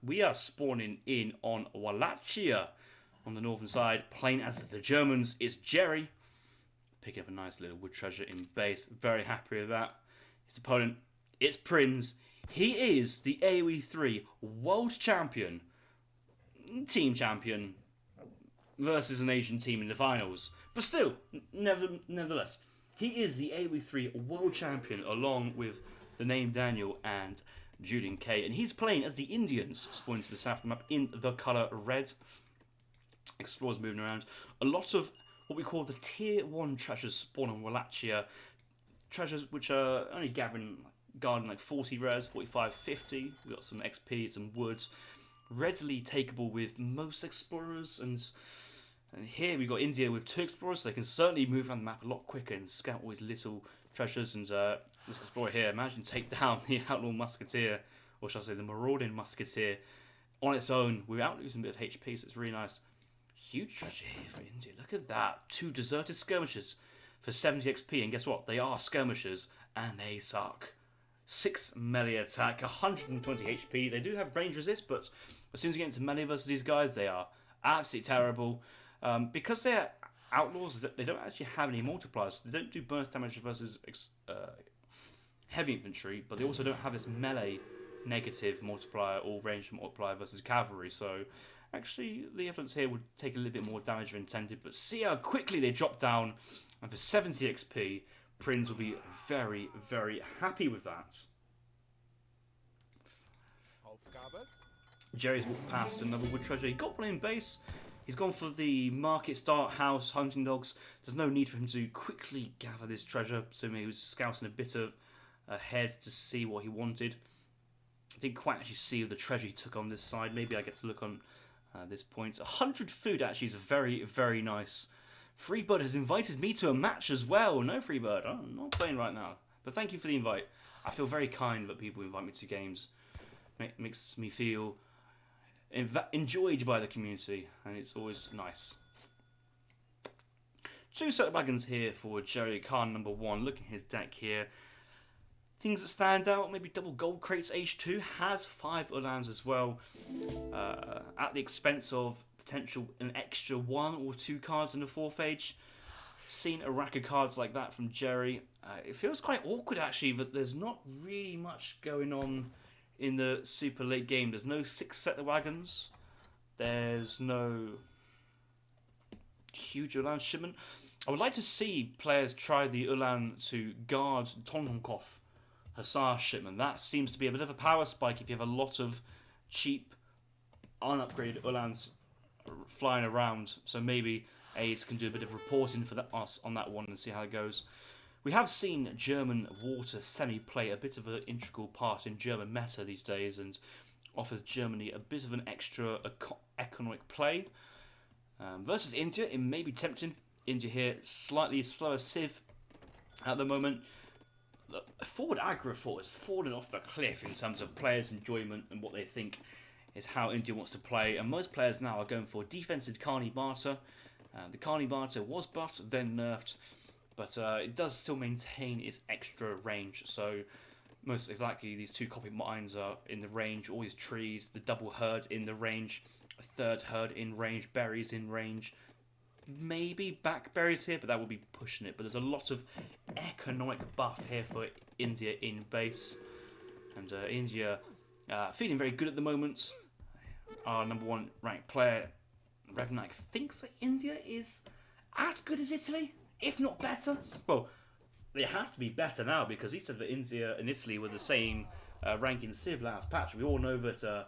we are spawning in on Wallachia on the northern side, playing as the Germans is Jeri, picking up a nice little wood treasure in base. Very happy with that. His opponent, it's Prinz. He is the AoE3 World Champion, Team Champion, versus an Asian team in the finals. But still, nevertheless, he is the AoE3 World Champion along with the name Daniel and Julian K. And he's playing as the Indians, spawning to the south of the map in the colour red. Explorers moving around. A lot of what we call the tier 1 treasures spawn on Wallachia. Treasures which are only guarding like 40 rares, 45, 50. We've got some XP, some woods. Readily takeable with most explorers. And here we've got India with 2 explorers, so they can certainly move around the map a lot quicker and scout all these little treasures. And this explorer here, imagine take down the outlaw musketeer, or shall I say the marauding musketeer, on its own without losing a bit of HP, so it's really nice. Huge treasure here for India. Look at that. 2 deserted skirmishers for 70 XP. And guess what? They are skirmishers and they suck. 6 melee attack, 120 HP. They do have range resist, but as soon as you get into melee versus these guys, they are absolutely terrible. Because they're outlaws, they don't actually have any multipliers. They don't do burst damage versus heavy infantry, but they also don't have this melee negative multiplier or range multiplier versus cavalry. So actually, the evidence here would take a little bit more damage than intended, but see how quickly they drop down, and for 70 XP, Prinz will be very, very happy with that. Jeri's walked past another wood treasure. He got one in base. He's gone for the market start house hunting dogs. There's no need for him to quickly gather this treasure, so he was scouting a bit ahead to see what he wanted. I didn't quite actually see the treasure he took on this side. Maybe I get to look on this point. 100 food actually is very, very nice. Freebird has invited me to a match as well. No, Freebird, I'm not playing right now. But thank you for the invite. I feel very kind that people invite me to games. Makes me feel enjoyed by the community, and it's always nice. 2 set of wagons here for Jeri Khan number 1. Look at his deck here. Things that stand out, maybe double gold crates. H2 has 5 Ulans as well, at the expense of potential an extra 1 or 2 cards in the 4th age. Seen a rack of cards like that from Jeri. It feels quite awkward actually that there's not really much going on in the super late game. There's no 6 set of wagons. There's no huge Ulan shipment. I would like to see players try the Ulan to guard Tontonkov Hussar shipment. That seems to be a bit of a power spike if you have a lot of cheap, unupgraded Ulans flying around. So maybe Ace can do a bit of reporting for us on that one and see how it goes. We have seen German water semi play a bit of an integral part in German meta these days and offers Germany a bit of an extra economic play. Versus India, it may be tempting. India here, slightly slower civ at the moment. Forward aggro thought has fallen off the cliff in terms of players' enjoyment and what they think is how India wants to play. And most players now are going for defensive Carney Barter. The Carney Barter was buffed, then nerfed, but it does still maintain its extra range. So most likely these 2 copy mines are in the range, all these trees, the double herd in the range, a 3rd herd in range, berries in range. Maybe backberries here, but that will be pushing it. But there's a lot of economic buff here for India in base. And India feeling very good at the moment. Our number 1 ranked player, Revnak, thinks that India is as good as Italy, if not better. Well, they have to be better now because he said that India and Italy were the same ranking Civ last patch. We all know that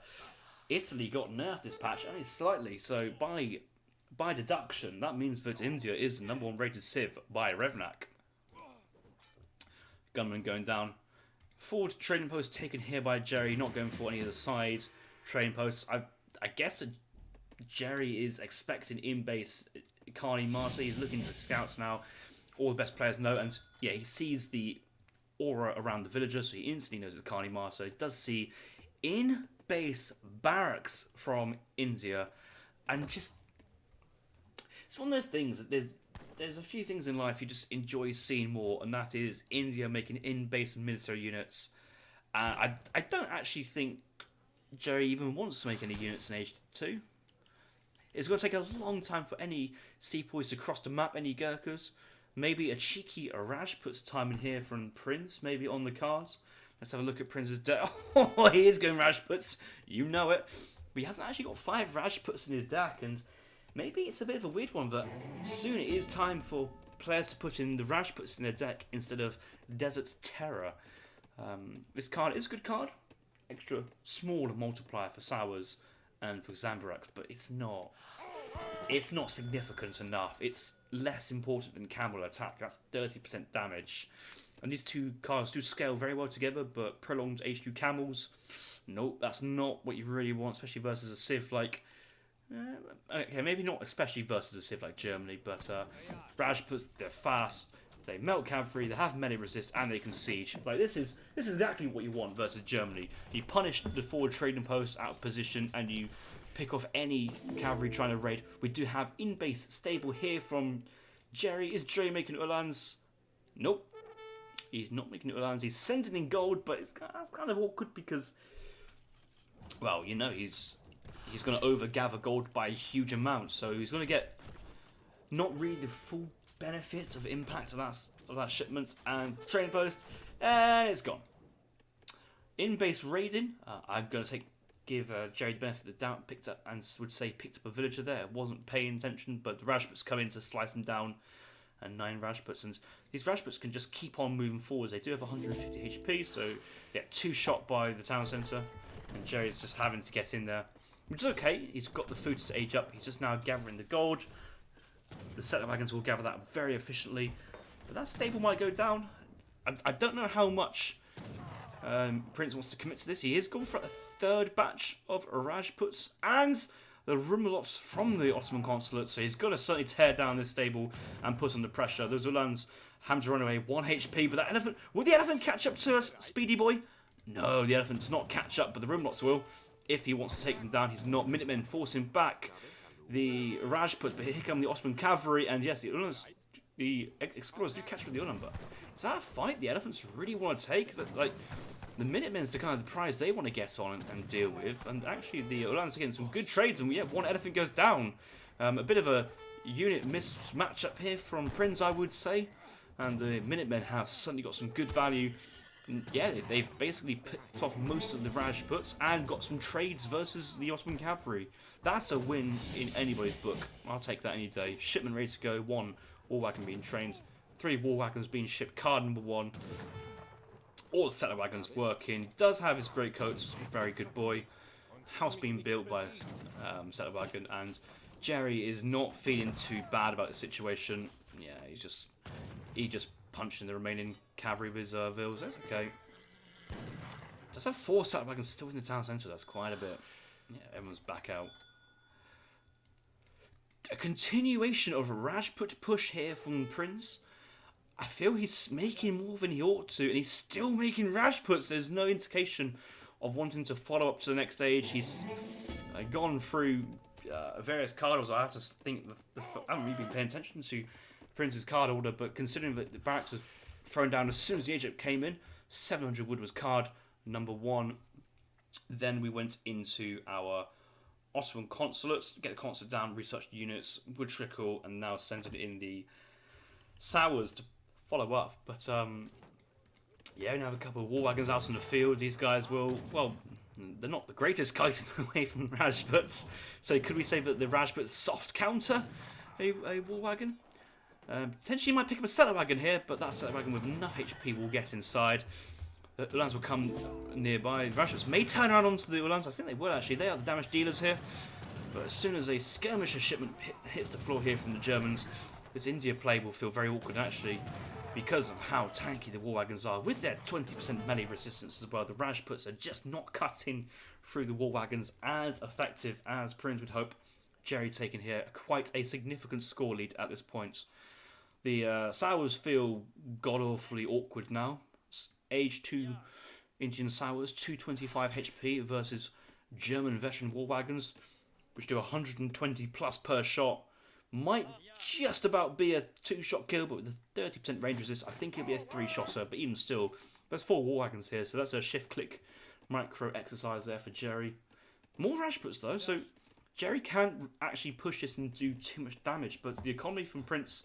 Italy got nerfed this patch only slightly. So by deduction, that means that India is the number 1 rated Civ by Revnak. Gunman going down. Forward trading post taken here by Jeri, not going for any of the side trading posts. I guess that Jeri is expecting in-base Carney Marta. He's looking to scouts now. All the best players know, and yeah, he sees the aura around the villager, so he instantly knows it's Carney Marta. He does see in-base barracks from India, and just it's one of those things that there's a few things in life you just enjoy seeing more, and that is India making in-base military units. I don't actually think Jeri even wants to make any units in Age 2. It's going to take a long time for any sepoys to cross the map, any Gurkhas. Maybe a cheeky Rajput's time in here from Prinz, maybe on the cards. Let's have a look at Prinz's deck. Oh, he is going Rajputs. You know it. But he hasn't actually got 5 Rajputs in his deck, and maybe it's a bit of a weird one, but soon it is time for players to put in the Rajputs in their deck instead of Desert Terror. This card is a good card. Extra small multiplier for Sours and for Zambaraks, but it's not significant enough. It's less important than Camel Attack. That's 30% damage. And these two cards do scale very well together, but prolonged H2 Camels, nope, that's not what you really want, especially versus a Civ like... okay, maybe not especially versus a Civ like Germany, but Rajputs, they're fast, they melt cavalry, they have melee resist, and they can siege. Like, this is exactly what you want versus Germany. You punish the forward trading post out of position, and you pick off any cavalry trying to raid. We do have in-base stable here from Jeri. Is Jeri making Uhlans? Nope. He's not making Uhlans. He's sending in gold, but it's kind of awkward because, well, you know, he's going to overgather gold by a huge amount, so he's going to get not really the full benefits of impact of that shipment and trading post, and it's gone. In-base raiding, I'm going to give Jeri the benefit of the doubt, picked up a villager there. Wasn't paying attention, but the Rajputs come in to slice them down, and 9 Rajputs, and these Rajputs can just keep on moving forwards. They do have 150 HP, so they get 2 shot by the town centre, and Jeri's just having to get in there, which is okay. He's got the food to age up. He's just now gathering the gold. The settler wagons will gather that very efficiently, but that stable might go down. I don't know how much Prinz wants to commit to this. He is going for a 3rd batch of Rajputs and the Rumlops from the Ottoman consulate, so he's got to certainly tear down this stable and put under pressure. Those Uhlans have to run away, 1 HP, but that elephant... Will the elephant catch up to us, Speedy Boy? No, the elephant does not catch up, but the Rumlops will, if he wants to take them down. He's not. Minutemen force him back. The Rajputs, but here come the Ottoman cavalry, and yes, the Uhlans, the explorers do catch up with the Uhlans, but is that a fight the elephants really want to take? That, like, the Minutemen's the kind of the prize they want to get on and deal with, and actually the Uhlans are getting some good trades, and yeah, 1 elephant goes down. A bit of a unit mismatch up here from Prinz, I would say, and the Minutemen have suddenly got some good value. And yeah, they've basically picked off most of the Rajputs and got some trades versus the Ottoman cavalry. That's a win in anybody's book. I'll take that any day. Shipment ready to go. 1 war wagon being trained. 3 war wagons being shipped. Card number 1. All the settler wagons working. Does have his great coats. Very good boy. House being built by settler wagon. And Jeri is not feeling too bad about the situation. Yeah, he just punching the remaining cavalry with his vills. That's okay. Does have 4 settler wagons still in the town centre. That's quite a bit. Yeah, everyone's back out. A continuation of a Rajput push here from Prinz. I feel he's making more than he ought to, and he's still making Rajputs. There's no indication of wanting to follow up to the next stage. He's gone through various card orders. I have to think, I haven't really been paying attention to Prinz's card order, but considering that the barracks was thrown down as soon as the Egypt came in, 700 wood was card number 1. Then we went into our Ottoman consulates, get the consulate down, research units, would trickle, and now centered in the Sours to follow up. But yeah, we now have a couple of war wagons out in the field. These guys will, well, they're not the greatest guys away from Rajputs. So could we say that the Rajputs soft counter a war wagon? Potentially you might pick up a settler wagon here, but that settler wagon with enough HP will get inside. The Uhlans will come nearby. The Rajputs may turn around onto the Uhlans. I think they will actually. They are the damage dealers here. But as soon as a skirmisher shipment hits the floor here from the Germans, this India play will feel very awkward actually, because of how tanky the war wagons are. With their 20% melee resistance as well, the Rajputs are just not cutting through the war wagons as effective as Prinz would hope. Jeri taking here quite a significant score lead at this point. The Sours feel god-awfully awkward now. Age 2 Indian Sours, 225 HP versus German veteran war wagons, which do 120 plus per shot. Might just about be a 2-shot kill, but with a 30% range resist, I think it'll be a 3-shotter, but even still, there's 4 war wagons here, so that's a shift-click micro exercise there for Jeri. More Rajputs though, so Jeri can't actually push this and do too much damage, but the economy from Prince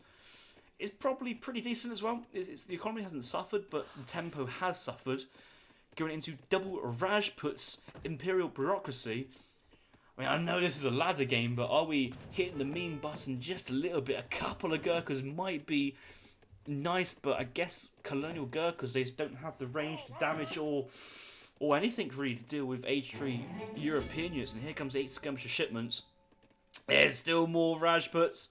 is probably pretty decent as well. The economy hasn't suffered, but the tempo has suffered. Going into double Rajputs, Imperial Bureaucracy. I mean, I know this is a ladder game, but are we hitting the mean button just a little bit? A couple of Gurkhas might be nice, but I guess Colonial Gurkhas, they don't have the range to damage or anything really to deal with H3 European units. And here comes 8 skirmisher shipments. There's still more Rajputs.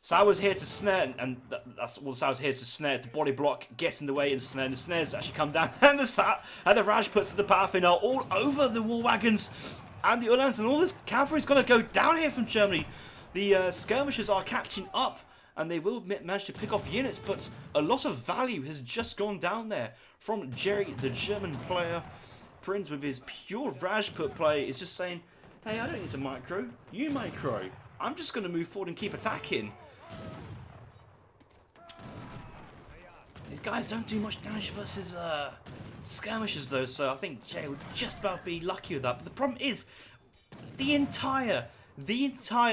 Sauer's here to snare, and that's what Sauer's here to snare. It's the body block, gets in the way and snare. And the snares actually come down, and the Rajputs and the Paraffin are all over the war wagons and the Uhlans, and all this cavalry's going to go down here from Germany. The skirmishers are catching up, and they will manage to pick off units, but a lot of value has just gone down there from Jeri, the German player. Prinz, with his pure Rajput play, is just saying, hey, I don't need to micro. You micro. I'm just going to move forward and keep attacking. These guys don't do much damage versus skirmishers though, so I think Jeri would just about be lucky with that. But the problem is, the entire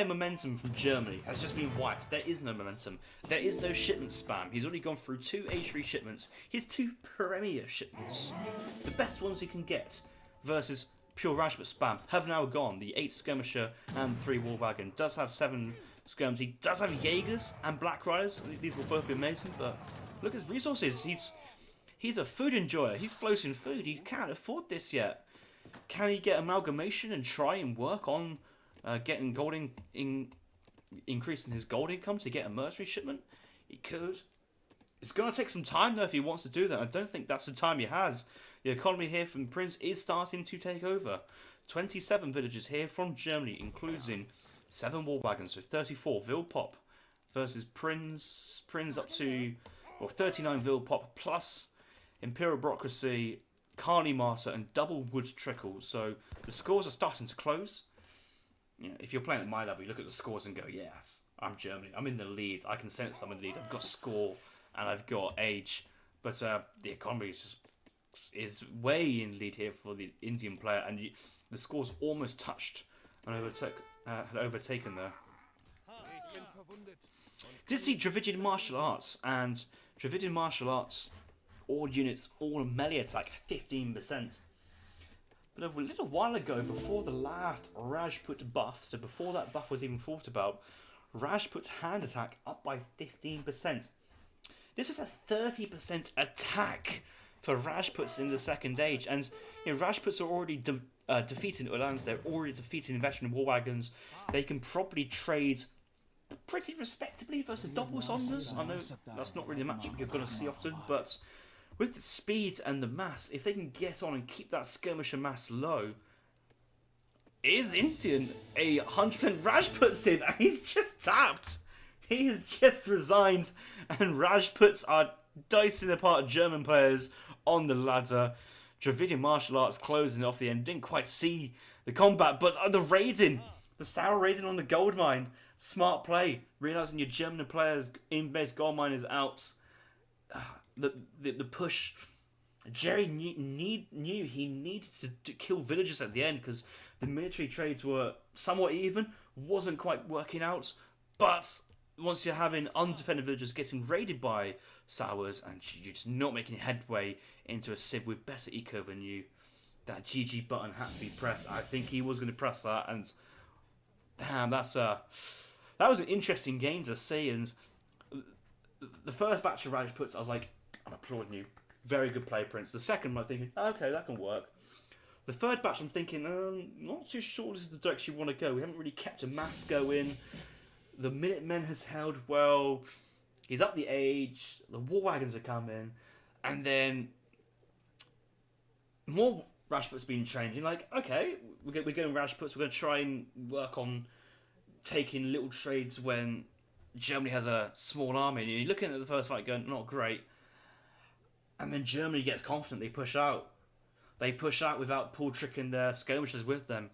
momentum from Germany has just been wiped. There is no momentum. There is no shipment spam. He's already gone through 2 H3 shipments. His 2 premier shipments, the best ones he can get, versus pure Rajput spam, have now gone. The 8 skirmisher and 3 war wagon does have 7 skirms. He does have Jaegers and Black Riders. These will both be amazing, but look at his resources. He's a food enjoyer. He's floating food. He can't afford this yet. Can he get amalgamation and try and work on getting gold increasing his gold income to get a mercenary shipment? He could. It's going to take some time though if he wants to do that. I don't think that's the time he has. The economy here from Prinz is starting to take over. 27 villages here from Germany, including 7 war wagons, so 34 Vilpop versus Prinz. Prinz up to 39 Vilpop plus Imperial Bureaucracy, Carney Martyr, and double Wood Trickle. So the scores are starting to close. You know, if you're playing at my level, you look at the scores and go, yes, I'm Germany. I'm in the lead. I can sense I'm in the lead. I've got score and I've got age. But the economy is way in lead here for the Indian player. And the score's almost touched and had overtaken there. Did see Dravidian Martial Arts, and Dravidian Martial Arts, all units, all melee attack, 15%. But a little while ago, before the last Rajput buff, so before that buff was even thought about, Rajput's hand attack up by 15%. This is a 30% attack for Rajputs in the second age, and you know, Rajputs are already defeating Uhlans, they're already defeating veteran war wagons. They can probably trade pretty respectably versus double Sonders. I know that's not really a matchup you're going to see often, but with the speed and the mass, if they can get on and keep that skirmisher mass low, is Indian a 100% Rajput Sid? And he's just tapped. He has just resigned, and Rajputs are dicing apart German players on the ladder. Dravidian Martial Arts closing off the end. Didn't quite see the combat, but the raiding, the sour raiding on the gold mine. Smart play, realising your German players in base gold mine is out. The push. Jeri knew he needed to kill villagers at the end because the military trades were somewhat even, wasn't quite working out. But once you're having undefended villagers getting raided by Sours and you're just not making headway into a Civ with better eco than you, that GG button had to be pressed. I think he was going to press that, and damn, that was an interesting game to see. And the first batch of Rajputs, I was like, I'm applauding you. Very good play, Prince. The second, I'm thinking, okay, that can work. The third batch, I'm thinking, not too sure this is the direction you want to go. We haven't really kept a mass going. The Minutemen has held well. He's up the age. The war wagons are coming. And then more Rajputs being trained. You're like, okay, we're going Rajputs. We're going to try and work on taking little trades when Germany has a small army. And you're looking at the first fight going, not great. And then Germany gets confident. They push out. They push out without pull tricking their skirmishers with them.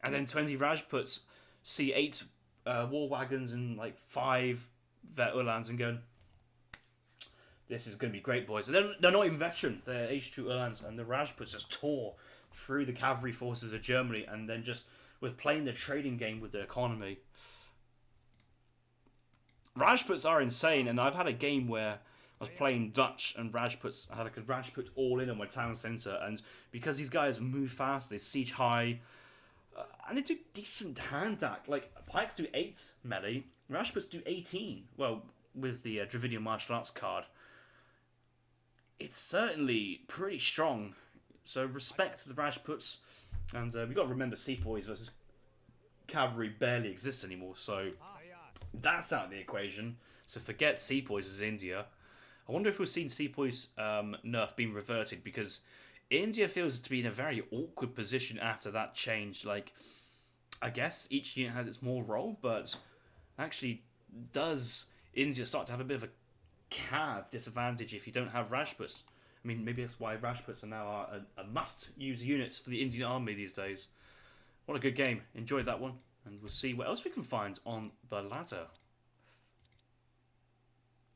And then 20 Rajputs see 8 war wagons and like 5 vet Uhlans and going, this is going to be great, boys. And they're not even veteran. They're H2 Uhlans, and the Rajputs just tore through the cavalry forces of Germany, and then just was playing the trading game with the economy. Rajputs are insane, and I've had a game where I was playing Dutch and Rajputs. I had like a Rajput all in on my town centre, and because these guys move fast, they siege high, and they do decent hand act. Like, Pikes do 8 melee, Rajputs do 18. Well, with the Dravidian martial arts card. It's certainly pretty strong. So respect to the Rajputs. And we've got to remember Sepoys versus cavalry barely exist anymore. So that's out of the equation. So forget Sepoys as India. I wonder if we've seen Sepoys nerf being reverted, because India feels to be in a very awkward position after that change. Like, I guess each unit has its more role, but actually does India start to have a bit of a cav disadvantage if you don't have Rajputs? I mean, maybe that's why Rajputs are now a must-use unit for the Indian army these days. What a good game. Enjoyed that one. And we'll see what else we can find on the ladder.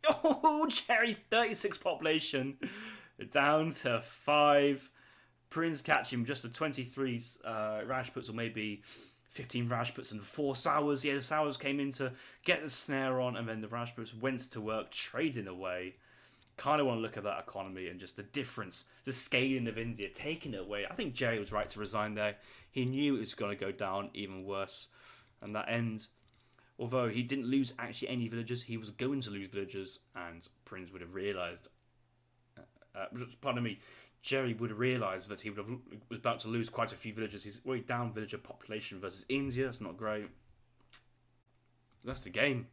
Oh, Jeri, 36 population. Down to 5. Prinz catching just a 23 Rajputs, or maybe 15 Rajputs and 4 Sours. Yeah, the Sours came in to get the snare on, and then the Rajputs went to work trading away. Kind of want to look at that economy and just the difference, the scaling of India, taking it away. I think Jeri was right to resign there. He knew it was going to go down even worse. And that end, although he didn't lose actually any villagers, he was going to lose villagers, and Prinz would have realised, pardon me, Jeri would have realised that he was about to lose quite a few villagers. He's already down villager population versus India. It's not great. That's the game.